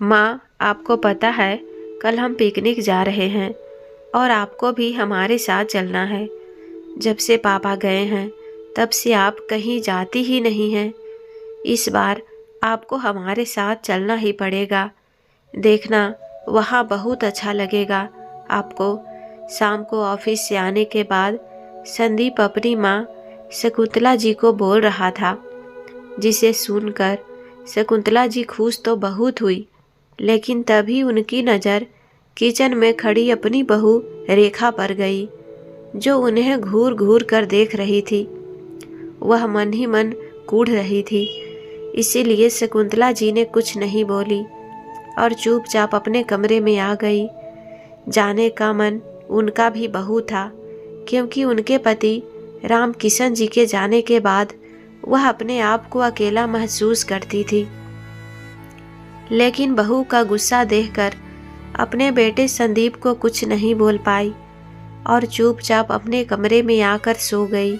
माँ, आपको पता है कल हम पिकनिक जा रहे हैं और आपको भी हमारे साथ चलना है। जब से पापा गए हैं तब से आप कहीं जाती ही नहीं हैं। इस बार आपको हमारे साथ चलना ही पड़ेगा। देखना, वहाँ बहुत अच्छा लगेगा आपको। शाम को ऑफिस से आने के बाद संदीप अपनी माँ शकुंतला जी को बोल रहा था, जिसे सुनकर शकुंतला जी खुश तो बहुत हुई, लेकिन तभी उनकी नज़र किचन में खड़ी अपनी बहू रेखा पर गई, जो उन्हें घूर घूर कर देख रही थी। वह मन ही मन कूढ़ रही थी, इसीलिए शकुंतला जी ने कुछ नहीं बोली और चुपचाप अपने कमरे में आ गई। जाने का मन उनका भी बहू था, क्योंकि उनके पति राम किशन जी के जाने के बाद वह अपने आप को अकेला महसूस करती थी। लेकिन बहू का गुस्सा देखकर अपने बेटे संदीप को कुछ नहीं बोल पाई और चुपचाप अपने कमरे में आकर सो गई।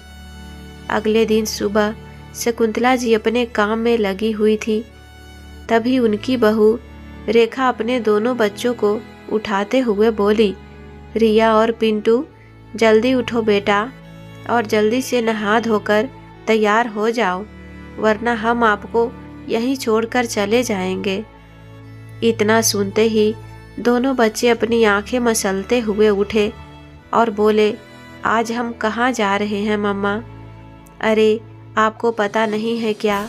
अगले दिन सुबह शकुंतला जी अपने काम में लगी हुई थी, तभी उनकी बहू रेखा अपने दोनों बच्चों को उठाते हुए बोली, रिया और पिंटू, जल्दी उठो बेटा और जल्दी से नहा धोकर तैयार हो जाओ, वरना हम आपको यहीं छोड़कर चले जाएंगे। इतना सुनते ही दोनों बच्चे अपनी आंखें मसलते हुए उठे और बोले, आज हम कहाँ जा रहे हैं मम्मा? अरे, आपको पता नहीं है क्या?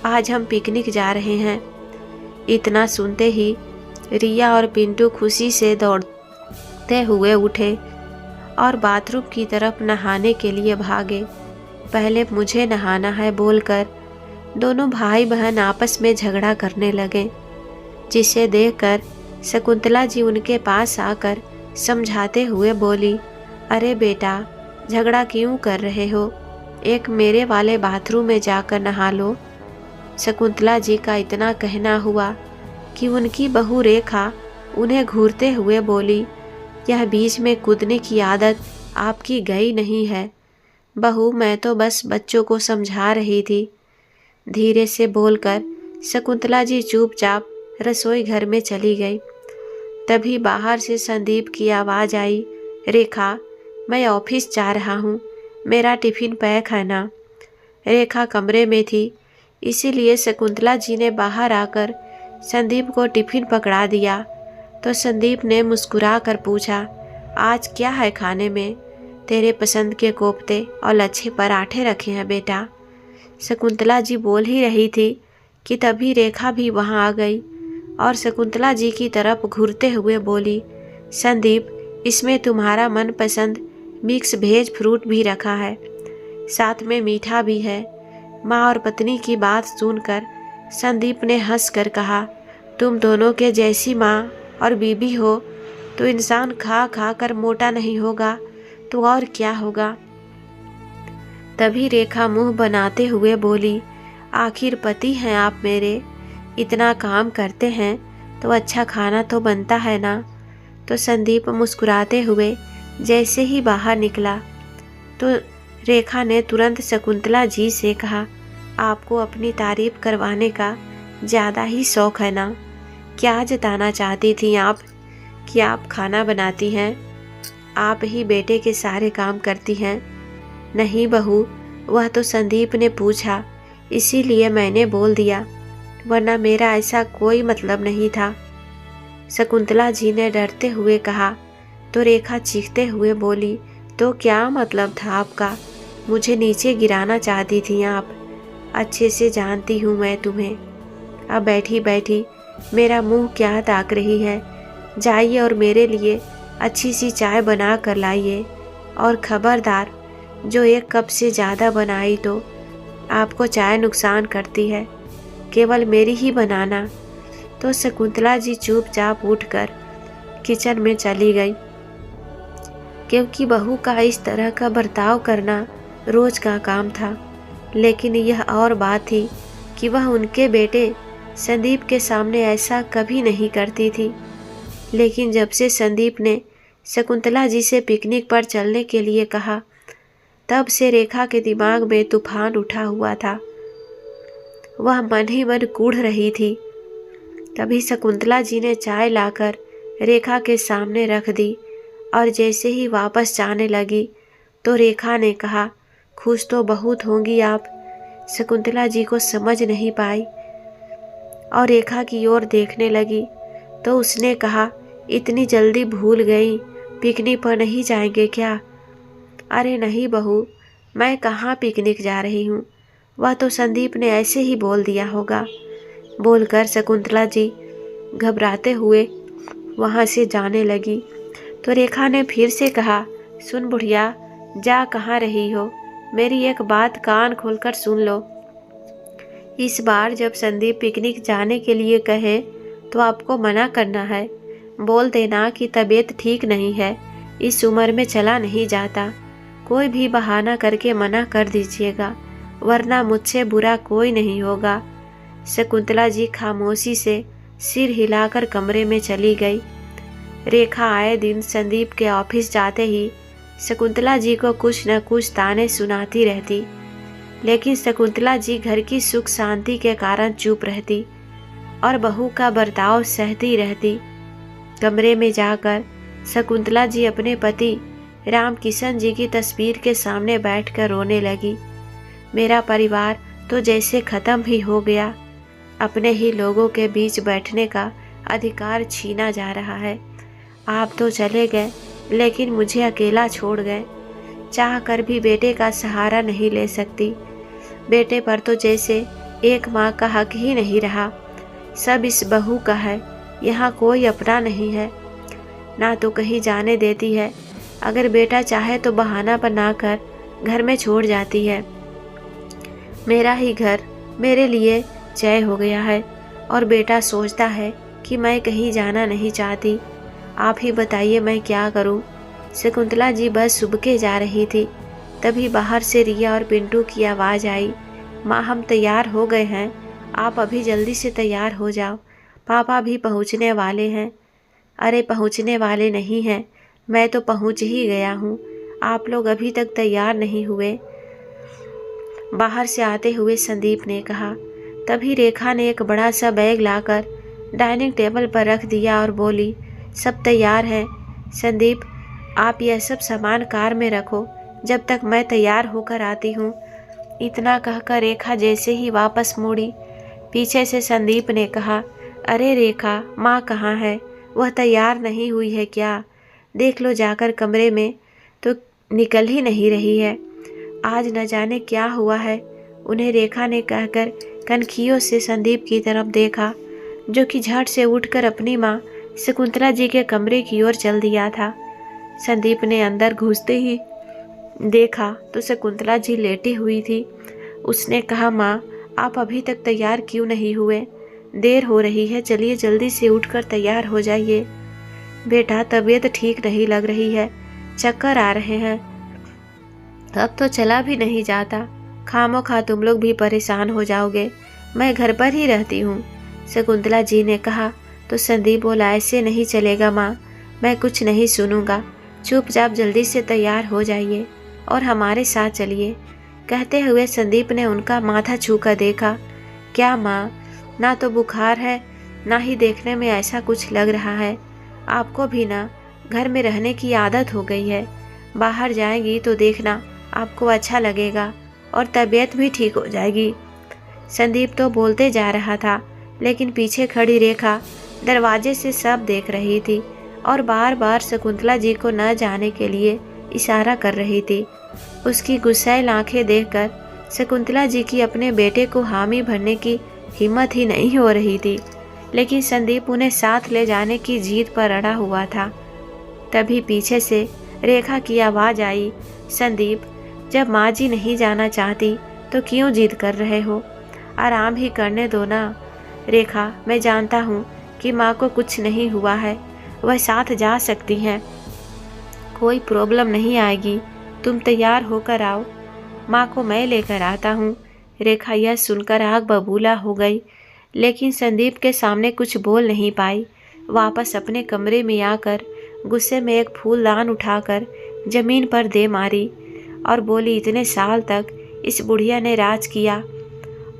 आज हम पिकनिक जा रहे हैं। इतना सुनते ही रिया और पिंटू खुशी से दौड़ते हुए उठे और बाथरूम की तरफ नहाने के लिए भागे। पहले मुझे नहाना है बोलकर दोनों भाई बहन आपस में झगड़ा करने लगे, जिसे देखकर शकुंतला जी उनके पास आकर समझाते हुए बोली, अरे बेटा, झगड़ा क्यों कर रहे हो? एक मेरे वाले बाथरूम में जाकर नहा लो। शकुंतला जी का इतना कहना हुआ कि उनकी बहू रेखा उन्हें घूरते हुए बोली, यह बीच में कूदने की आदत आपकी गई नहीं है। बहू, मैं तो बस बच्चों को समझा रही थी। धीरे से बोलकर शकुंतला जी चुपचाप रसोई घर में चली गई। तभी बाहर से संदीप की आवाज़ आई, रेखा, मैं ऑफिस जा रहा हूँ, मेरा टिफ़िन पैक है ना? रेखा कमरे में थी, इसीलिए शकुंतला जी ने बाहर आकर संदीप को टिफ़िन पकड़ा दिया। तो संदीप ने मुस्कुरा कर पूछा, आज क्या है खाने में? तेरे पसंद के कोफ्ते और लच्छे पराठे रखे हैं बेटा। शकुंतला जी बोल ही रही थी कि तभी रेखा भी वहां आ गई और शकुंतला जी की तरफ घूरते हुए बोली, संदीप, इसमें तुम्हारा मनपसंद मिक्स वेज फ्रूट भी रखा है, साथ में मीठा भी है। माँ और पत्नी की बात सुनकर संदीप ने हंसकर कहा, तुम दोनों के जैसी माँ और बीबी हो तो इंसान खा खा कर मोटा नहीं होगा तो और क्या होगा। तभी रेखा मुंह बनाते हुए बोली, आखिर पति हैं आप मेरे, इतना काम करते हैं तो अच्छा खाना तो बनता है ना। तो संदीप मुस्कुराते हुए जैसे ही बाहर निकला तो रेखा ने तुरंत शकुंतला जी से कहा, आपको अपनी तारीफ करवाने का ज़्यादा ही शौक है ना? क्या जताना चाहती थी आप कि आप खाना बनाती हैं, आप ही बेटे के सारे काम करती हैं? नहीं बहू, वह तो संदीप ने पूछा इसीलिए मैंने बोल दिया, वरना मेरा ऐसा कोई मतलब नहीं था। शकुंतला जी ने डरते हुए कहा। तो रेखा चीखते हुए बोली, तो क्या मतलब था आपका? मुझे नीचे गिराना चाहती थी आप? अच्छे से जानती हूँ मैं तुम्हें। अब बैठी बैठी मेरा मुंह क्या ताक रही है? जाइए और मेरे लिए अच्छी सी चाय बना कर लाइए, और खबरदार, जो एक कप से ज़्यादा बनाई तो आपको चाय नुकसान करती है, केवल मेरी ही बनाना। तो शकुंतला जी चुपचाप उठकर किचन में चली गई, क्योंकि बहू का इस तरह का बर्ताव करना रोज का काम था। लेकिन यह और बात थी कि वह उनके बेटे संदीप के सामने ऐसा कभी नहीं करती थी। लेकिन जब से संदीप ने शकुंतला जी से पिकनिक पर चलने के लिए कहा, तब से रेखा के दिमाग में तूफान उठा हुआ था। वह मन ही मन कूढ़ रही थी तभी शकुंतला जी ने चाय लाकर रेखा के सामने रख दी और जैसे ही वापस जाने लगी तो रेखा ने कहा, खुश तो बहुत होंगी आप। शकुंतला जी को समझ नहीं पाई और रेखा की ओर देखने लगी तो उसने कहा, इतनी जल्दी भूल गई, पिकनिक पर नहीं जाएंगे क्या? अरे नहीं बहू, मैं कहाँ पिकनिक जा रही हूँ, वह तो संदीप ने ऐसे ही बोल दिया होगा। बोलकर शकुंतला जी घबराते हुए वहाँ से जाने लगी तो रेखा ने फिर से कहा, सुन बुढ़िया, जा कहाँ रही हो, मेरी एक बात कान खोलकर सुन लो। इस बार जब संदीप पिकनिक जाने के लिए कहे तो आपको मना करना है। बोल देना कि तबीयत ठीक नहीं है, इस उम्र में चला नहीं जाता। कोई भी बहाना करके मना कर दीजिएगा, वरना मुझसे बुरा कोई नहीं होगा। शकुंतला जी खामोशी से सिर हिलाकर कमरे में चली गई। रेखा आए दिन संदीप के ऑफिस जाते ही शकुंतला जी को कुछ न कुछ ताने सुनाती रहती, लेकिन शकुंतला जी घर की सुख शांति के कारण चुप रहती और बहू का बर्ताव सहती रहती। कमरे में जाकर शकुंतला जी अपने पति राम किशन जी की तस्वीर के सामने बैठकर रोने लगी। मेरा परिवार तो जैसे खत्म ही हो गया, अपने ही लोगों के बीच बैठने का अधिकार छीना जा रहा है। आप तो चले गए, लेकिन मुझे अकेला छोड़ गए। चाह कर भी बेटे का सहारा नहीं ले सकती। बेटे पर तो जैसे एक माँ का हक ही नहीं रहा, सब इस बहू का है। यहाँ कोई अपना नहीं है, ना तो कहीं जाने देती है। अगर बेटा चाहे तो बहाना बनाकर घर में छोड़ जाती है। मेरा ही घर मेरे लिए जय हो गया है और बेटा सोचता है कि मैं कहीं जाना नहीं चाहती। आप ही बताइए मैं क्या करूं? शकुंतला जी बस सुबह जा रही थी, तभी बाहर से रिया और पिंटू की आवाज़ आई, माँ हम तैयार हो गए हैं, आप अभी जल्दी से तैयार हो जाओ, पापा भी पहुंचने वाले हैं। अरे पहुंचने वाले नहीं हैं, मैं तो पहुंच ही गया हूँ, आप लोग अभी तक तैयार नहीं हुए, बाहर से आते हुए संदीप ने कहा। तभी रेखा ने एक बड़ा सा बैग लाकर डाइनिंग टेबल पर रख दिया और बोली, सब तैयार हैं। संदीप, आप यह सब सामान कार में रखो, जब तक मैं तैयार होकर आती हूँ। इतना कहकर रेखा जैसे ही वापस मुड़ी, पीछे से संदीप ने कहा, अरे रेखा, माँ कहाँ है? वह तैयार नहीं हुई है क्या? देख लो जाकर कमरे में, तो निकल ही नहीं रही है। आज न जाने क्या हुआ है उन्हें, रेखा ने कहकर कनखियों से संदीप की तरफ देखा, जो कि झट से उठकर अपनी माँ शकुंतला जी के कमरे की ओर चल दिया था। संदीप ने अंदर घुसते ही देखा तो शकुंतला जी लेटी हुई थी। उसने कहा, माँ आप अभी तक तैयार क्यों नहीं हुए? देर हो रही है, चलिए जल्दी से उठकर तैयार हो जाइए। बेटा तबीयत ठीक नहीं लग रही है, चक्कर आ रहे हैं, अब तो चला भी नहीं जाता। खामोखा तुम लोग भी परेशान हो जाओगे, मैं घर पर ही रहती हूँ। शकुंतला जी ने कहा तो संदीप बोला, ऐसे नहीं चलेगा माँ, मैं कुछ नहीं सुनूंगा, चुपचाप जल्दी से तैयार हो जाइए और हमारे साथ चलिए। कहते हुए संदीप ने उनका माथा छूकर देखा। क्या माँ, ना तो बुखार है, ना ही देखने में ऐसा कुछ लग रहा है। आपको भी ना घर में रहने की आदत हो गई है, बाहर जाएंगी तो देखना आपको अच्छा लगेगा और तबीयत भी ठीक हो जाएगी। संदीप तो बोलते जा रहा था, लेकिन पीछे खड़ी रेखा दरवाजे से सब देख रही थी और बार बार शकुंतला जी को न जाने के लिए इशारा कर रही थी। उसकी गुस्सैल आंखें देखकर शकुंतला जी की अपने बेटे को हामी भरने की हिम्मत ही नहीं हो रही थी, लेकिन संदीप उन्हें साथ ले जाने की जिद पर अड़ा हुआ था। तभी पीछे से रेखा की आवाज़ आई, संदीप, जब माँ जी नहीं जाना चाहती तो क्यों जिद कर रहे हो? आराम ही करने दो ना। रेखा, मैं जानता हूँ कि माँ को कुछ नहीं हुआ है, वह साथ जा सकती हैं, कोई प्रॉब्लम नहीं आएगी, तुम तैयार होकर आओ, माँ को मैं लेकर आता हूँ। रेखा यह सुनकर आग बबूला हो गई, लेकिन संदीप के सामने कुछ बोल नहीं पाई। वापस अपने कमरे में आकर गुस्से में एक फूलदान उठाकर जमीन पर दे मारी और बोली, इतने साल तक इस बुढ़िया ने राज किया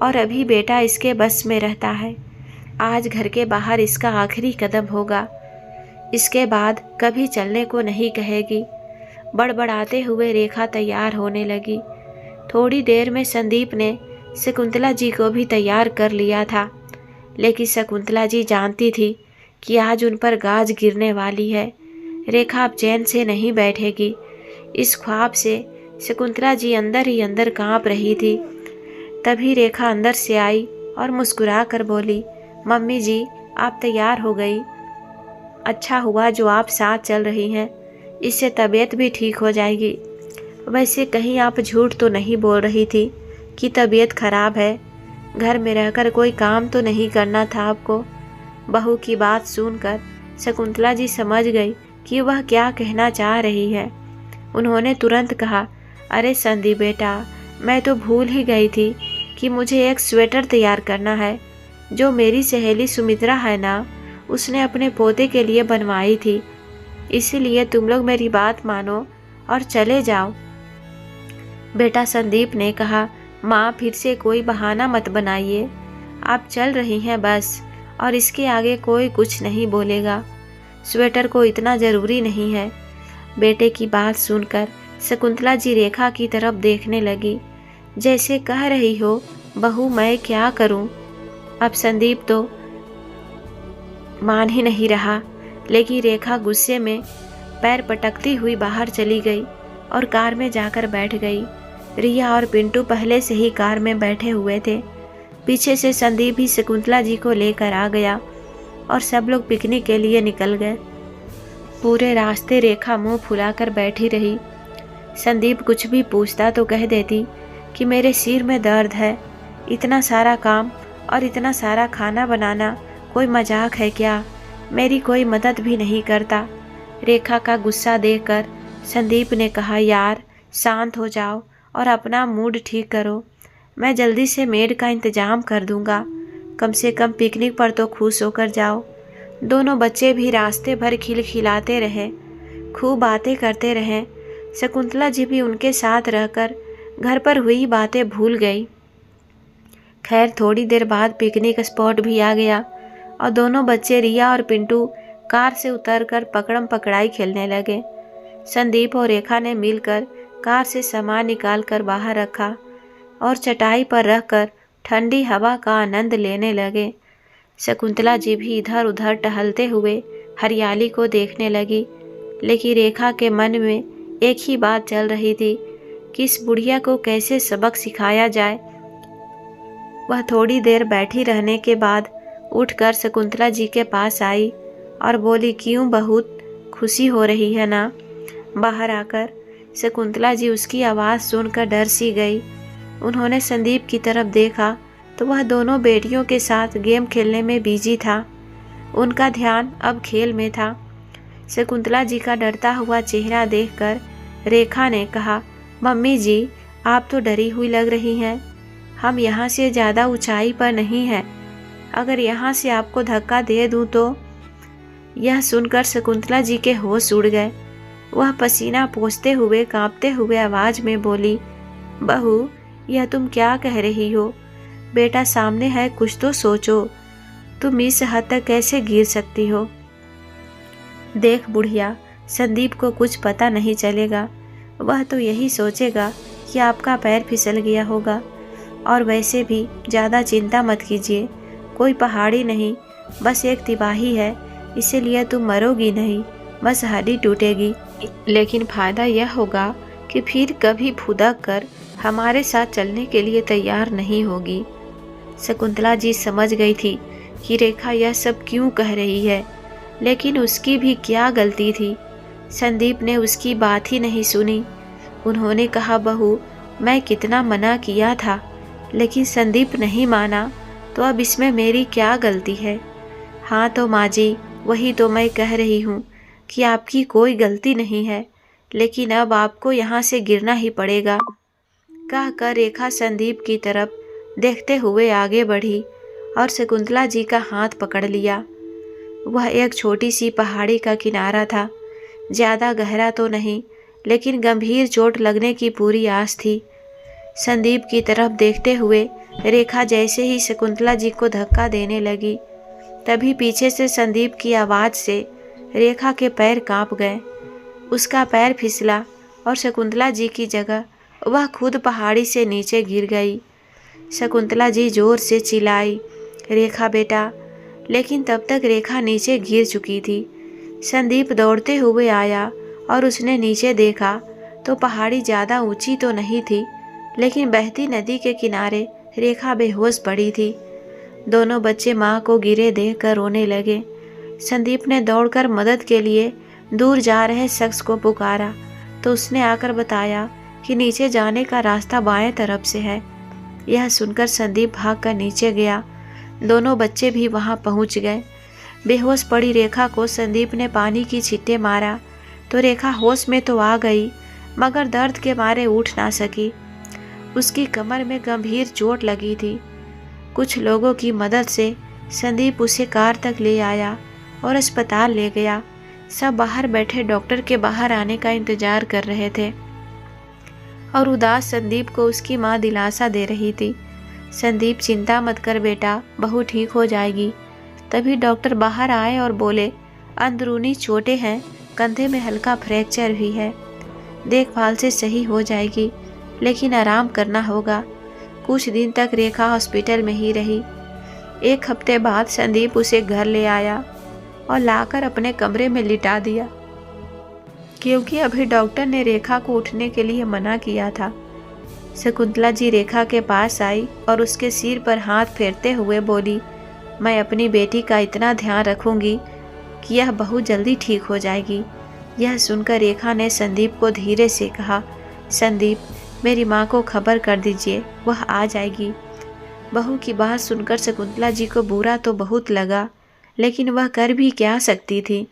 और अभी बेटा इसके बस में रहता है। आज घर के बाहर इसका आखिरी कदम होगा। इसके बाद कभी चलने को नहीं कहेगी। बड़बड़ाते हुए रेखा तैयार होने लगी। थोड़ी देर में संदीप ने शकुंतला जी को भी तैयार कर लिया था, लेकिन शकुंतला जी जानती थी कि आज उन पर गाज गिरने वाली है। रेखा अब चैन से नहीं बैठेगी। इस ख्वाब से शकुंतला जी अंदर ही अंदर कांप रही थी। तभी रेखा अंदर से आई और मुस्कुरा कर बोली, मम्मी जी आप तैयार हो गई। अच्छा हुआ जो आप साथ चल रही हैं, इससे तबीयत भी ठीक हो जाएगी। वैसे कहीं आप झूठ तो नहीं बोल रही थी कि तबीयत खराब है? घर में रहकर कोई काम तो नहीं करना था आपको? बहू की बात सुनकर शकुंतला जी समझ गई कि वह क्या कहना चाह रही है। उन्होंने तुरंत कहा, अरे संदीप बेटा, मैं तो भूल ही गई थी कि मुझे एक स्वेटर तैयार करना है, जो मेरी सहेली सुमित्रा है ना, उसने अपने पोते के लिए बनवाई थी। इसीलिए तुम लोग मेरी बात मानो और चले जाओ। बेटा संदीप ने कहा, माँ फिर से कोई बहाना मत बनाइए, आप चल रही हैं बस, और इसके आगे कोई कुछ नहीं बोलेगा। स्वेटर को इतना ज़रूरी नहीं है। बेटे की बात सुनकर शकुंतला जी रेखा की तरफ देखने लगी, जैसे कह रही हो, बहू मैं क्या करूं? अब संदीप तो मान ही नहीं रहा, लेकिन रेखा गुस्से में पैर पटकती हुई बाहर चली गई और कार में जाकर बैठ गई। रिया और पिंटू पहले से ही कार में बैठे हुए थे। पीछे से संदीप भी शकुंतला जी को लेकर आ गया और सब लोग पिकनिक के लिए निकल गए। पूरे रास्ते रेखा मुंह फुलाकर बैठी रही। संदीप कुछ भी पूछता तो कह देती कि मेरे सिर में दर्द है। इतना सारा काम और इतना सारा खाना बनाना कोई मजाक है क्या? मेरी कोई मदद भी नहीं करता। रेखा का गुस्सा देखकर संदीप ने कहा, यार शांत हो जाओ और अपना मूड ठीक करो। मैं जल्दी से मेड का इंतज़ाम कर दूंगा। कम से कम पिकनिक पर तो खुश होकर जाओ। दोनों बच्चे भी रास्ते भर खिलखिलाते रहे, खूब बातें करते रहे। शकुंतला जी भी उनके साथ रहकर घर पर हुई बातें भूल गई। खैर थोड़ी देर बाद पिकनिक स्पॉट भी आ गया और दोनों बच्चे रिया और पिंटू कार से उतरकर पकड़म पकड़ाई खेलने लगे। संदीप और रेखा ने मिलकर कार से सामान निकालकर बाहर रखा और चटाई पर रखकर ठंडी हवा का आनंद लेने लगे। शकुंतला जी भी इधर उधर टहलते हुए हरियाली को देखने लगी, लेकिन रेखा के मन में एक ही बात चल रही थी कि इस बुढ़िया को कैसे सबक सिखाया जाए। वह थोड़ी देर बैठी रहने के बाद उठकर शकुंतला जी के पास आई और बोली, क्यों बहुत खुशी हो रही है ना? बाहर आकर शकुंतला जी उसकी आवाज़ सुनकर डर सी गई। उन्होंने संदीप की तरफ देखा तो वह दोनों बेटियों के साथ गेम खेलने में बिजी था। उनका ध्यान अब खेल में था। शकुंतला जी का डरता हुआ चेहरा देखकर रेखा ने कहा, मम्मी जी आप तो डरी हुई लग रही हैं। हम यहाँ से ज़्यादा ऊंचाई पर नहीं हैं। अगर यहाँ से आपको धक्का दे दूँ तो? यह सुनकर शकुंतला जी के होश उड़ गए। वह पसीना पोंछते हुए कांपते हुए आवाज में बोली, बहू यह तुम क्या कह रही हो? बेटा सामने है, कुछ तो सोचो। तुम इस हद तक कैसे गिर सकती हो? देख बुढ़िया, संदीप को कुछ पता नहीं चलेगा। वह तो यही सोचेगा कि आपका पैर फिसल गया होगा। और वैसे भी ज़्यादा चिंता मत कीजिए, कोई पहाड़ी नहीं, बस एक तिबाही है। इसीलिए तुम मरोगी नहीं, बस हड्डी टूटेगी। लेकिन फ़ायदा यह होगा कि फिर कभी फुदक कर हमारे साथ चलने के लिए तैयार नहीं होगी। शकुंतला जी समझ गई थी कि रेखा यह सब क्यों कह रही है, लेकिन उसकी भी क्या गलती थी। संदीप ने उसकी बात ही नहीं सुनी। उन्होंने कहा, बहू मैं कितना मना किया था, लेकिन संदीप नहीं माना, तो अब इसमें मेरी क्या गलती है? हाँ तो माँ जी, वही तो मैं कह रही हूँ कि आपकी कोई गलती नहीं है, लेकिन अब आपको यहाँ से गिरना ही पड़ेगा। कहकर रेखा संदीप की तरफ देखते हुए आगे बढ़ी और शकुंतला जी का हाथ पकड़ लिया। वह एक छोटी सी पहाड़ी का किनारा था। ज़्यादा गहरा तो नहीं, लेकिन गंभीर चोट लगने की पूरी आस थी। संदीप की तरफ देखते हुए रेखा जैसे ही शकुंतला जी को धक्का देने लगी, तभी पीछे से संदीप की आवाज़ से रेखा के पैर कांप गए। उसका पैर फिसला और शकुंतला जी की जगह वह खुद पहाड़ी से नीचे गिर गई। शकुंतला जी जोर से चिल्लाई, रेखा बेटा, लेकिन तब तक रेखा नीचे गिर चुकी थी। संदीप दौड़ते हुए आया और उसने नीचे देखा तो पहाड़ी ज़्यादा ऊंची तो नहीं थी, लेकिन बहती नदी के किनारे रेखा बेहोश पड़ी थी। दोनों बच्चे माँ को गिरे देखकर रोने लगे। संदीप ने दौड़कर मदद के लिए दूर जा रहे शख्स को पुकारा तो उसने आकर बताया कि नीचे जाने का रास्ता बाएं तरफ से है। यह सुनकर संदीप भागकर नीचे गया। दोनों बच्चे भी वहां पहुंच गए। बेहोश पड़ी रेखा को संदीप ने पानी की छींटे मारा तो रेखा होश में तो आ गई, मगर दर्द के मारे उठ ना सकी। उसकी कमर में गंभीर चोट लगी थी। कुछ लोगों की मदद से संदीप उसे कार तक ले आया और अस्पताल ले गया। सब बाहर बैठे डॉक्टर के बाहर आने का इंतजार कर रहे थे और उदास संदीप को उसकी माँ दिलासा दे रही थी। संदीप, चिंता मत कर बेटा, बहू ठीक हो जाएगी। तभी डॉक्टर बाहर आए और बोले, अंदरूनी चोटें हैं, कंधे में हल्का फ्रैक्चर भी है, देखभाल से सही हो जाएगी, लेकिन आराम करना होगा। कुछ दिन तक रेखा हॉस्पिटल में ही रही। 1 हफ्ते बाद संदीप उसे घर ले आया और लाकर अपने कमरे में लिटा दिया, क्योंकि अभी डॉक्टर ने रेखा को उठने के लिए मना किया था। शकुंतला जी रेखा के पास आई और उसके सिर पर हाथ फेरते हुए बोली, मैं अपनी बेटी का इतना ध्यान रखूंगी कि यह बहुत जल्दी ठीक हो जाएगी। यह सुनकर रेखा ने संदीप को धीरे से कहा, संदीप, मेरी माँ को खबर कर दीजिए, वह आ जाएगी। बहू की बात सुनकर शकुंतला जी को बुरा तो बहुत लगा, लेकिन वह कर भी क्या सकती थी।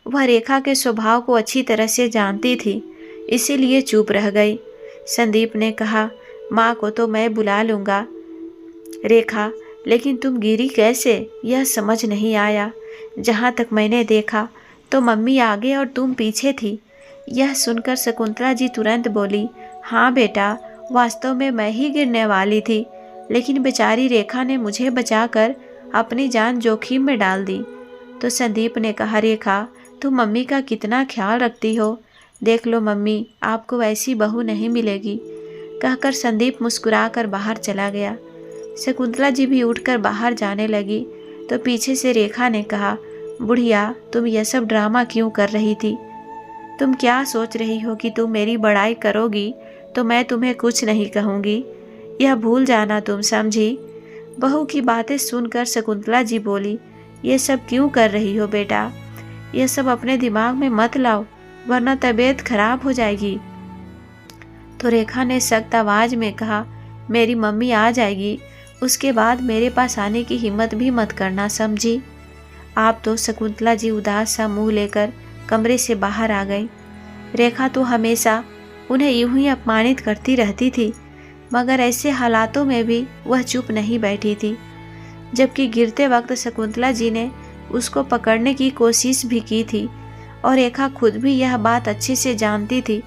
वह रेखा के स्वभाव को अच्छी तरह से जानती थी, इसीलिए चुप रह गई। संदीप ने कहा, माँ को तो मैं बुला लूँगा रेखा, लेकिन तुम गिरी कैसे, यह समझ नहीं आया। जहाँ तक मैंने देखा तो मम्मी आगे और तुम पीछे थी। यह सुनकर शकुंतला जी तुरंत बोली, हाँ बेटा, वास्तव में मैं ही गिरने वाली थी, लेकिन बेचारी रेखा ने मुझे बचाकर अपनी जान जोखिम में डाल दी। तो संदीप ने कहा, रेखा, तुम मम्मी का कितना ख्याल रखती हो, देख लो मम्मी, आपको ऐसी बहू नहीं मिलेगी। कहकर संदीप मुस्कुराकर बाहर चला गया। शकुंतला जी भी उठकर बाहर जाने लगी तो पीछे से रेखा ने कहा, बुढ़िया, तुम यह सब ड्रामा क्यों कर रही थी? तुम क्या सोच रही हो कि तुम मेरी बड़ाई करोगी तो मैं तुम्हें कुछ नहीं कहूँगी? यह भूल जाना तुम, समझी? बहू की बातें सुनकर शकुंतला जी बोली, ये सब क्यों कर रही हो बेटा? यह सब अपने दिमाग में मत लाओ, वरना तबीयत खराब हो जाएगी। तो रेखा ने सख्त आवाज में कहा, मेरी मम्मी आ जाएगी, उसके बाद मेरे पास आने की हिम्मत भी मत करना, समझी? आप तो। शकुंतला जी उदास सा मुंह लेकर कमरे से बाहर आ गई। रेखा तो हमेशा उन्हें यूं ही अपमानित करती रहती थी, मगर ऐसे हालातों में भी वह चुप नहीं बैठी थी। जबकि गिरते वक्त शकुंतला जी ने उसको पकड़ने की कोशिश भी की थी और रेखा खुद भी यह बात अच्छे से जानती थी,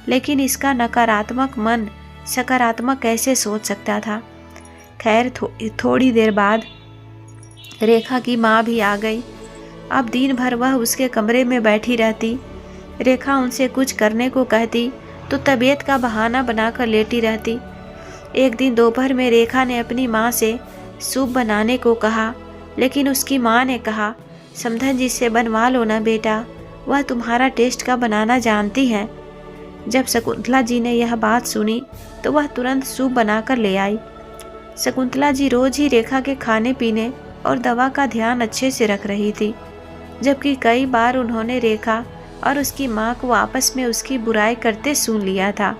लेकिन इसका नकारात्मक मन सकारात्मक कैसे सोच सकता था। खैर, थोड़ी देर बाद रेखा की माँ भी आ गई। अब दिन भर वह उसके कमरे में बैठी रहती। रेखा उनसे कुछ करने को कहती तो तबीयत का बहाना बनाकर लेटी रहती। एक दिन दोपहर में रेखा ने अपनी माँ से सूप बनाने को कहा, लेकिन उसकी माँ ने कहा, समधन जी से बनवा लो ना बेटा, वह तुम्हारा टेस्ट का बनाना जानती हैं। जब शकुंतला जी ने यह बात सुनी तो वह तुरंत सूप बनाकर ले आई। शकुंतला जी रोज ही रेखा के खाने पीने और दवा का ध्यान अच्छे से रख रही थी, जबकि कई बार उन्होंने रेखा और उसकी माँ को आपस में उसकी बुराई करते सुन लिया था।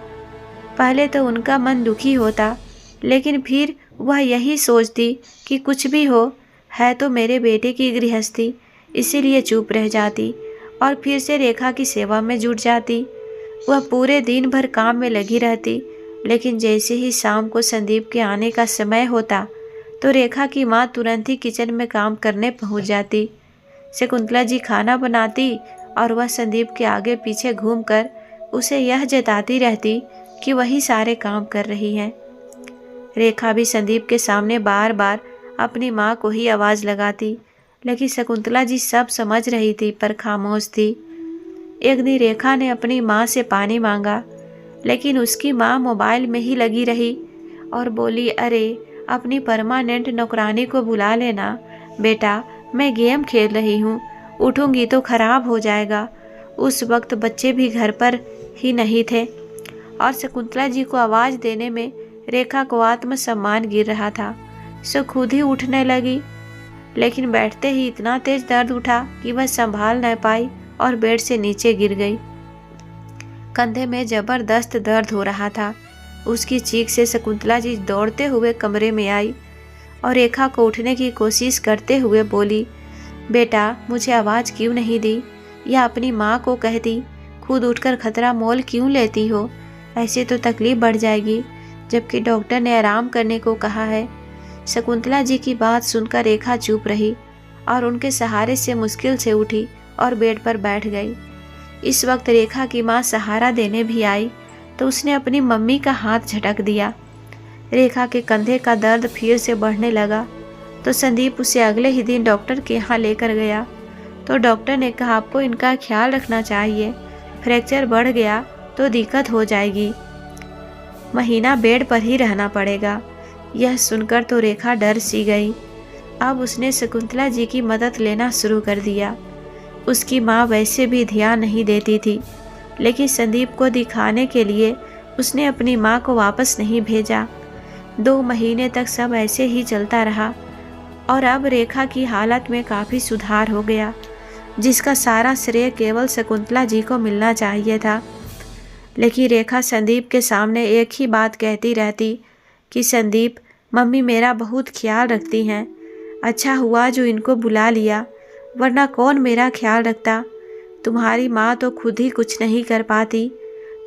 पहले तो उनका मन दुखी होता, लेकिन फिर वह यही सोचती कि कुछ भी हो, है तो मेरे बेटे की गृहस्थी, इसीलिए चुप रह जाती और फिर से रेखा की सेवा में जुट जाती। वह पूरे दिन भर काम में लगी रहती, लेकिन जैसे ही शाम को संदीप के आने का समय होता तो रेखा की माँ तुरंत ही किचन में काम करने पहुंच जाती। शकुंतला जी खाना बनाती और वह संदीप के आगे पीछे घूमकर उसे यह जताती रहती कि वही सारे काम कर रही हैं। रेखा भी संदीप के सामने बार बार अपनी माँ को ही आवाज़ लगाती, लेकिन शकुंतला जी सब समझ रही थी पर खामोश थी। एक दिन रेखा ने अपनी माँ से पानी मांगा, लेकिन उसकी माँ मोबाइल में ही लगी रही और बोली, अरे अपनी परमानेंट नौकरानी को बुला लेना बेटा, मैं गेम खेल रही हूँ, उठूंगी तो खराब हो जाएगा। उस वक्त बच्चे भी घर पर ही नहीं थे और शकुंतला जी को आवाज़ देने में रेखा को आत्मसम्मान गिर रहा था। सो खुद ही उठने लगी, लेकिन बैठते ही इतना तेज दर्द उठा कि वह संभाल न पाई और बेड से नीचे गिर गई। कंधे में जबरदस्त दर्द हो रहा था। उसकी चीख से शकुंतला जी दौड़ते हुए कमरे में आई और रेखा को उठने की कोशिश करते हुए बोली, बेटा मुझे आवाज़ क्यों नहीं दी, या अपनी माँ को कह दी, खुद उठकर खतरा मोल क्यों लेती हो, ऐसे तो तकलीफ बढ़ जाएगी, जबकि डॉक्टर ने आराम करने को कहा है। शकुंतला जी की बात सुनकर रेखा चुप रही और उनके सहारे से मुश्किल से उठी और बेड पर बैठ गई। इस वक्त रेखा की माँ सहारा देने भी आई तो उसने अपनी मम्मी का हाथ झटक दिया। रेखा के कंधे का दर्द फिर से बढ़ने लगा तो संदीप उसे अगले ही दिन डॉक्टर के यहाँ लेकर गया। तो डॉक्टर ने कहा, आपको इनका ख्याल रखना चाहिए, फ्रैक्चर बढ़ गया तो दिक्कत हो जाएगी, महीना बेड पर ही रहना पड़ेगा। यह सुनकर तो रेखा डर सी गई। अब उसने शकुंतला जी की मदद लेना शुरू कर दिया। उसकी माँ वैसे भी ध्यान नहीं देती थी, लेकिन संदीप को दिखाने के लिए उसने अपनी माँ को वापस नहीं भेजा। 2 महीने तक सब ऐसे ही चलता रहा और अब रेखा की हालत में काफ़ी सुधार हो गया, जिसका सारा श्रेय केवल शकुंतला जी को मिलना चाहिए था। लेकिन रेखा संदीप के सामने एक ही बात कहती रहती कि संदीप, मम्मी मेरा बहुत ख्याल रखती हैं, अच्छा हुआ जो इनको बुला लिया, वरना कौन मेरा ख्याल रखता, तुम्हारी माँ तो खुद ही कुछ नहीं कर पाती।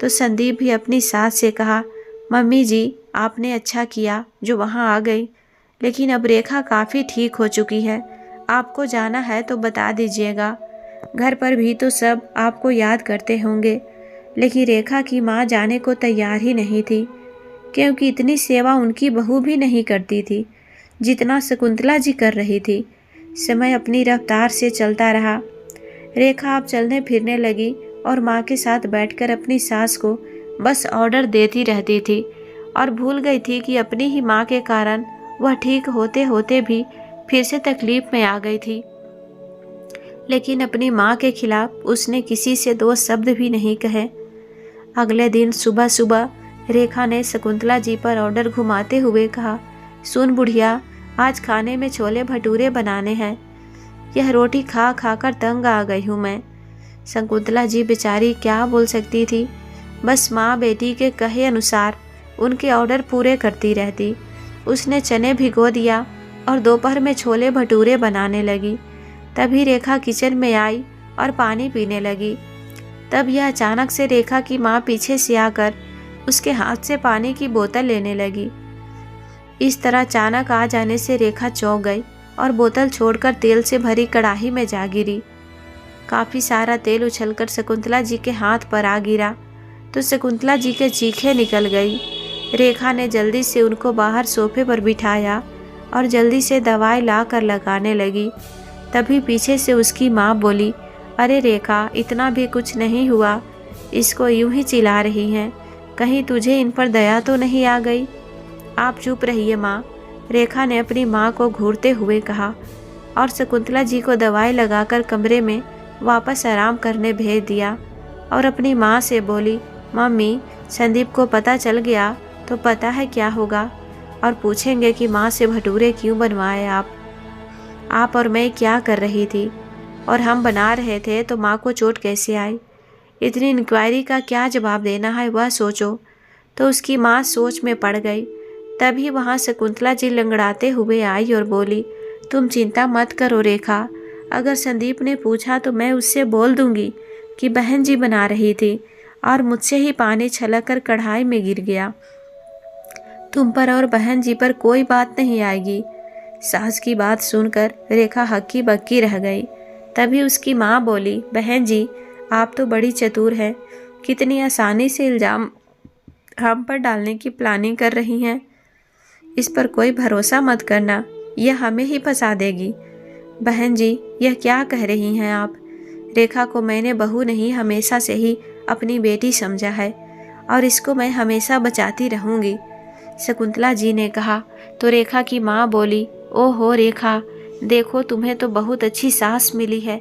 तो संदीप भी अपनी सास से कहा, मम्मी जी आपने अच्छा किया जो वहाँ आ गई, लेकिन अब रेखा काफ़ी ठीक हो चुकी है, आपको जाना है तो बता दीजिएगा, घर पर भी तो सब आपको याद करते होंगे। लेकिन रेखा की माँ जाने को तैयार ही नहीं थी, क्योंकि इतनी सेवा उनकी बहू भी नहीं करती थी जितना शकुंतला जी कर रही थी। समय अपनी रफ्तार से चलता रहा। रेखा अब चलने फिरने लगी और माँ के साथ बैठकर अपनी सास को बस ऑर्डर देती रहती थी और भूल गई थी कि अपनी ही माँ के कारण वह ठीक होते होते भी फिर से तकलीफ में आ गई थी। लेकिन अपनी माँ के खिलाफ उसने किसी से 2 शब्द भी नहीं कहे। अगले दिन सुबह सुबह रेखा ने शकुंतला जी पर ऑर्डर घुमाते हुए कहा, सुन बुढ़िया, आज खाने में छोले भटूरे बनाने हैं, यह रोटी खा खा कर तंग आ गई हूँ मैं। शकुंतला जी बेचारी क्या बोल सकती थी, बस माँ बेटी के कहे अनुसार उनके ऑर्डर पूरे करती रहती। उसने चने भिगो दिया और दोपहर में छोले भटूरे बनाने लगी। तभी रेखा किचन में आई और पानी पीने लगी। तब यह अचानक से रेखा की माँ पीछे से आकर उसके हाथ से पानी की बोतल लेने लगी। इस तरह अचानक आ जाने से रेखा चौंक गई और बोतल छोड़कर तेल से भरी कढ़ाई में जा गिरी। काफ़ी सारा तेल उछलकर शकुंतला जी के हाथ पर आ गिरा तो शकुंतला जी के चीखें निकल गई। रेखा ने जल्दी से उनको बाहर सोफे पर बिठाया और जल्दी से दवाई ला कर लगाने लगी। तभी पीछे से उसकी माँ बोली, अरे रेखा, इतना भी कुछ नहीं हुआ, इसको यूं ही चिल्ला रही हैं, कहीं तुझे इन पर दया तो नहीं आ गई। आप चुप रहिए माँ, रेखा ने अपनी माँ को घूरते हुए कहा और शकुंतला जी को दवाई लगाकर कमरे में वापस आराम करने भेज दिया और अपनी माँ से बोली, मम्मी संदीप को पता चल गया तो पता है क्या होगा, और पूछेंगे कि माँ से भटूरे क्यों बनवाए आप और मैं क्या कर रही थी, और हम बना रहे थे तो माँ को चोट कैसे आई। इतनी इंक्वायरी का क्या जवाब देना है वह सोचो। तो उसकी माँ सोच में पड़ गई। तभी वहाँ शकुंतला जी लंगड़ाते हुए आई और बोली, तुम चिंता मत करो रेखा, अगर संदीप ने पूछा तो मैं उससे बोल दूंगी कि बहन जी बना रही थी और मुझसे ही पानी छलक कर कढ़ाई में गिर गया। तुम पर और बहन जी पर कोई बात नहीं आएगी। सास की बात सुनकर रेखा हक्की बक्की रह गई। तभी उसकी माँ बोली, बहन जी आप तो बड़ी चतुर हैं, कितनी आसानी से इल्ज़ाम हम पर डालने की प्लानिंग कर रही हैं। इस पर कोई भरोसा मत करना, यह हमें ही फंसा देगी। बहन जी, यह क्या कह रही हैं आप? रेखा को मैंने बहू नहीं, हमेशा से ही अपनी बेटी समझा है और इसको मैं हमेशा बचाती रहूंगी। शकुंतला जी ने कहा तो रेखा की माँ बोली, ओहो रेखा, देखो तुम्हें तो बहुत अच्छी सास मिली है,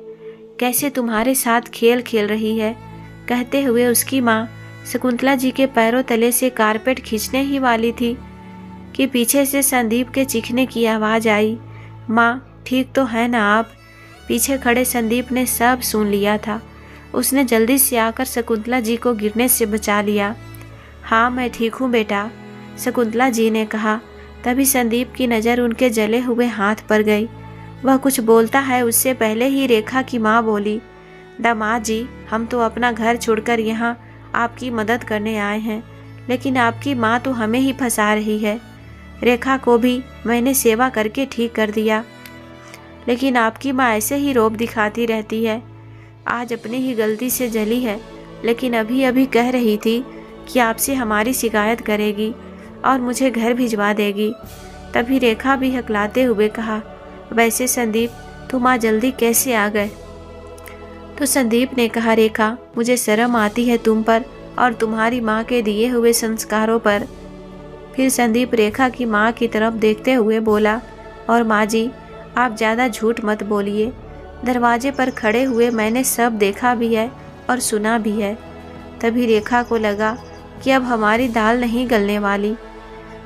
कैसे तुम्हारे साथ खेल खेल रही है। कहते हुए उसकी माँ शकुंतला जी के पैरों तले से कारपेट खींचने ही वाली थी कि पीछे से संदीप के चीखने की आवाज़ आई, माँ ठीक तो है ना आप? पीछे खड़े संदीप ने सब सुन लिया था। उसने जल्दी से आकर शकुंतला जी को गिरने से बचा लिया। हाँ मैं ठीक हूँ बेटा, शकुंतला जी ने कहा। तभी संदीप की नज़र उनके जले हुए हाथ पर गई। वह कुछ बोलता है उससे पहले ही रेखा की माँ बोली, दामाद जी, हम तो अपना घर छोड़कर यहाँ आपकी मदद करने आए हैं, लेकिन आपकी माँ तो हमें ही फंसा रही है। रेखा को भी मैंने सेवा करके ठीक कर दिया, लेकिन आपकी माँ ऐसे ही रौब दिखाती रहती है। आज अपनी ही गलती से जली है, लेकिन अभी अभी कह रही थी कि आपसे हमारी शिकायत करेगी और मुझे घर भिजवा देगी। तभी रेखा भी हकलाते हुए कहा, वैसे संदीप, तुम आज जल्दी कैसे आ गए? तो संदीप ने कहा, रेखा, मुझे शर्म आती है तुम पर और तुम्हारी माँ के दिए हुए संस्कारों पर। फिर संदीप रेखा की माँ की तरफ देखते हुए बोला, और माँ जी, आप ज़्यादा झूठ मत बोलिए। दरवाजे पर खड़े हुए मैंने सब देखा भी है और सुना भी है। तभी रेखा को लगा कि अब हमारी दाल नहीं गलने वाली।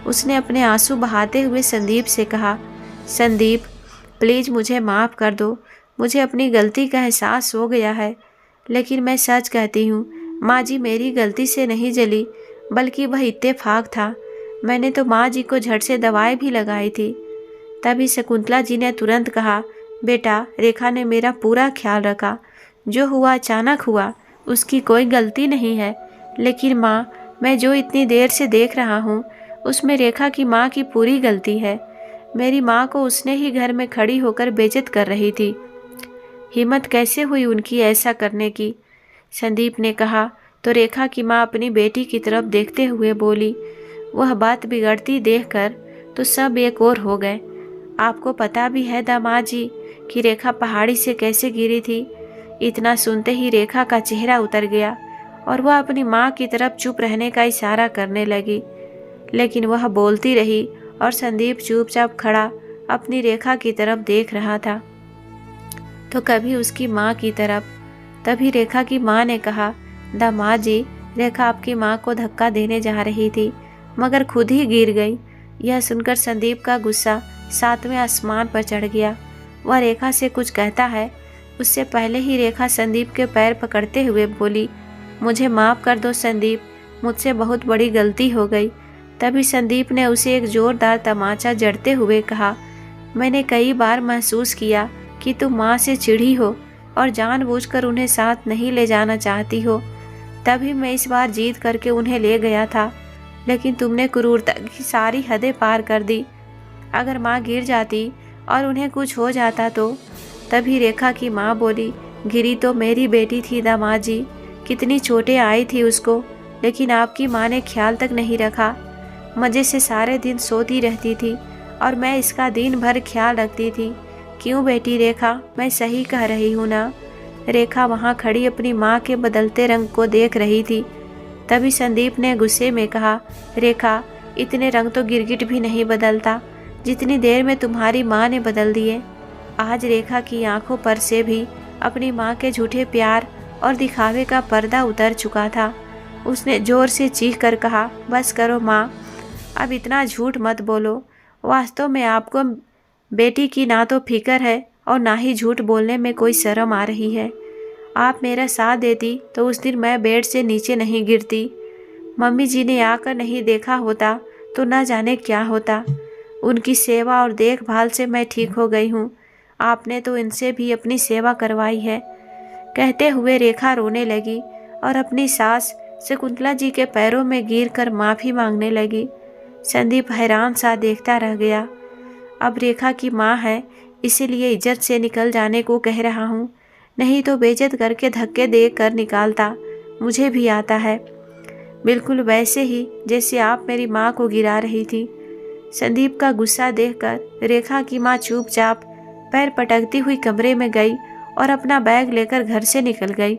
उसने अपने आंसू बहाते हुए संदीप से कहा, संदीप प्लीज़ मुझे माफ़ कर दो, मुझे अपनी गलती का एहसास हो गया है, लेकिन मैं सच कहती हूँ माँ जी, मेरी गलती से नहीं जली, बल्कि वह इत्तेफाक था। मैंने तो माँ जी को झट से दवाई भी लगाई थी। तभी शकुंतला जी ने तुरंत कहा, बेटा, रेखा ने मेरा पूरा ख्याल रखा, जो हुआ अचानक हुआ, उसकी कोई गलती नहीं है। लेकिन माँ, मैं जो इतनी देर से देख रहा हूँ उसमें रेखा की माँ की पूरी गलती है। मेरी माँ को उसने ही घर में खड़ी होकर बेइज्जत कर रही थी। हिम्मत कैसे हुई उनकी ऐसा करने की? संदीप ने कहा तो रेखा की माँ अपनी बेटी की तरफ देखते हुए बोली, वह बात बिगड़ती देखकर तो सब एक और हो गए। आपको पता भी है दामाद जी कि रेखा पहाड़ी से कैसे गिरी थी? इतना सुनते ही रेखा का चेहरा उतर गया और वह अपनी माँ की तरफ चुप रहने का इशारा करने लगी, लेकिन वह बोलती रही और संदीप चुपचाप खड़ा अपनी रेखा की तरफ देख रहा था, तो कभी उसकी माँ की तरफ। तभी रेखा की माँ ने कहा, दामाद जी, रेखा आपकी माँ को धक्का देने जा रही थी, मगर खुद ही गिर गई। यह सुनकर संदीप का गुस्सा 7वें आसमान पर चढ़ गया। वह रेखा से कुछ कहता है उससे पहले ही रेखा संदीप के पैर पकड़ते हुए बोली, मुझे माफ़ कर दो संदीप, मुझसे बहुत बड़ी गलती हो गई। तभी संदीप ने उसे एक ज़ोरदार तमाचा जड़ते हुए कहा, मैंने कई बार महसूस किया कि तुम माँ से चिढ़ी हो और जानबूझकर उन्हें साथ नहीं ले जाना चाहती हो। तभी मैं इस बार जीत करके उन्हें ले गया था, लेकिन तुमने क्रूरता की सारी हदें पार कर दी। अगर माँ गिर जाती और उन्हें कुछ हो जाता तो? तभी रेखा की माँ बोली, गिरी तो मेरी बेटी थी दामाद जी, कितनी चोटें आई थी उसको, लेकिन आपकी माँ ने ख्याल तक नहीं रखा। मज़े से सारे दिन सोती रहती थी और मैं इसका दिन भर ख्याल रखती थी। क्यों बेटी रेखा, मैं सही कह रही हूँ ना? रेखा वहाँ खड़ी अपनी माँ के बदलते रंग को देख रही थी। तभी संदीप ने गुस्से में कहा, रेखा, इतने रंग तो गिरगिट भी नहीं बदलता जितनी देर में तुम्हारी माँ ने बदल दिए। आज रेखा की आंखों पर से भी अपनी माँ के झूठे प्यार और दिखावे का पर्दा उतर चुका था। उसने जोर से चीख कर कहा, बस करो माँ, अब इतना झूठ मत बोलो। वास्तव में आपको बेटी की ना तो फिक्र है और ना ही झूठ बोलने में कोई शर्म आ रही है। आप मेरा साथ देती तो उस दिन मैं बेड से नीचे नहीं गिरती। मम्मी जी ने आकर नहीं देखा होता तो ना जाने क्या होता। उनकी सेवा और देखभाल से मैं ठीक हो गई हूँ। आपने तो इनसे भी अपनी सेवा करवाई है। कहते हुए रेखा रोने लगी और अपनी सास शकुंतला जी के पैरों में गिरकर माफ़ी मांगने लगी। संदीप हैरान सा देखता रह गया। अब रेखा की माँ है, इसीलिए इज्जत से निकल जाने को कह रहा हूँ, नहीं तो बेइज्जत करके धक्के दे कर निकालता। मुझे भी आता है, बिल्कुल वैसे ही जैसे आप मेरी माँ को गिरा रही थी। संदीप का गुस्सा देखकर रेखा की माँ चुपचाप पैर पटकती हुई कमरे में गई और अपना बैग लेकर घर से निकल गई।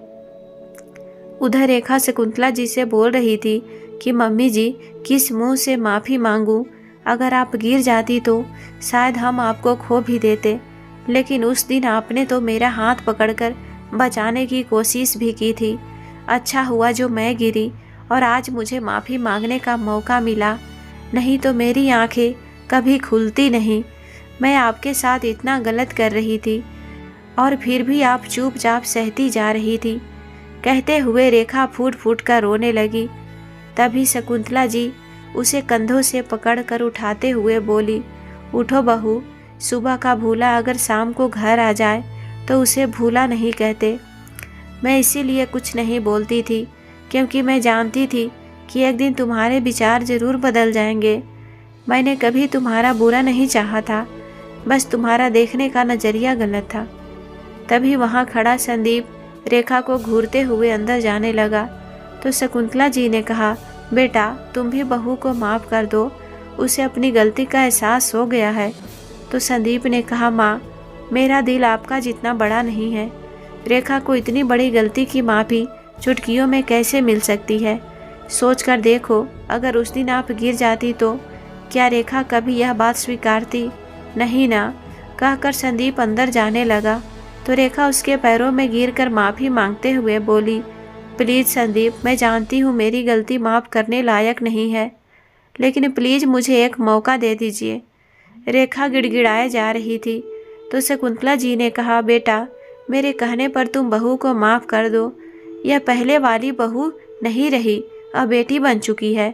उधर रेखा शकुंतला जी से बोल रही थी कि मम्मी जी, किस मुंह से माफ़ी मांगूं? अगर आप गिर जाती तो शायद हम आपको खो भी देते, लेकिन उस दिन आपने तो मेरा हाथ पकड़कर बचाने की कोशिश भी की थी। अच्छा हुआ जो मैं गिरी और आज मुझे माफ़ी मांगने का मौका मिला, नहीं तो मेरी आंखें कभी खुलती नहीं। मैं आपके साथ इतना गलत कर रही थी और फिर भी आप चुपचाप सहती जा रही थी। कहते हुए रेखा फूट फूट कर रोने लगी। तभी शकुंतला जी उसे कंधों से पकड़कर उठाते हुए बोली, उठो बहू, सुबह का भूला अगर शाम को घर आ जाए तो उसे भूला नहीं कहते। मैं इसीलिए कुछ नहीं बोलती थी, क्योंकि मैं जानती थी कि एक दिन तुम्हारे विचार जरूर बदल जाएंगे। मैंने कभी तुम्हारा बुरा नहीं चाहा था, बस तुम्हारा देखने का नज़रिया गलत था। तभी वहाँ खड़ा संदीप रेखा को घूरते हुए अंदर जाने लगा तो शकुंतला जी ने कहा, बेटा तुम भी बहू को माफ़ कर दो, उसे अपनी गलती का एहसास हो गया है। तो संदीप ने कहा, माँ मेरा दिल आपका जितना बड़ा नहीं है। रेखा को इतनी बड़ी गलती की माफ़ी चुटकियों में कैसे मिल सकती है? सोच कर देखो, अगर उस दिन आप गिर जाती तो क्या रेखा कभी यह बात स्वीकारती? नहीं ना। कहकर संदीप अंदर जाने लगा तो रेखा उसके पैरों में गिरकर माफ़ी मांगते हुए बोली, प्लीज़ संदीप, मैं जानती हूँ मेरी गलती माफ़ करने लायक नहीं है, लेकिन प्लीज़ मुझे एक मौका दे दीजिए। रेखा गिड़गिड़ाए जा रही थी तो शकुंतला जी ने कहा, बेटा मेरे कहने पर तुम बहू को माफ़ कर दो। यह पहले वाली बहू नहीं रही, अब बेटी बन चुकी है।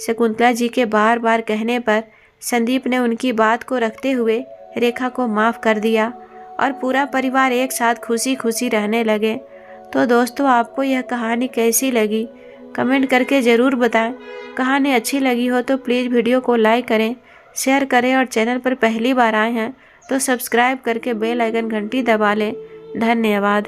शकुंतला जी के बार बार कहने पर संदीप ने उनकी बात को रखते हुए रेखा को माफ़ कर दिया और पूरा परिवार एक साथ खुशी खुशी रहने लगे। तो दोस्तों, आपको यह कहानी कैसी लगी कमेंट करके ज़रूर बताएं। कहानी अच्छी लगी हो तो प्लीज़ वीडियो को लाइक करें, शेयर करें और चैनल पर पहली बार आए हैं तो सब्सक्राइब करके बेल आइकन घंटी दबा लें। धन्यवाद।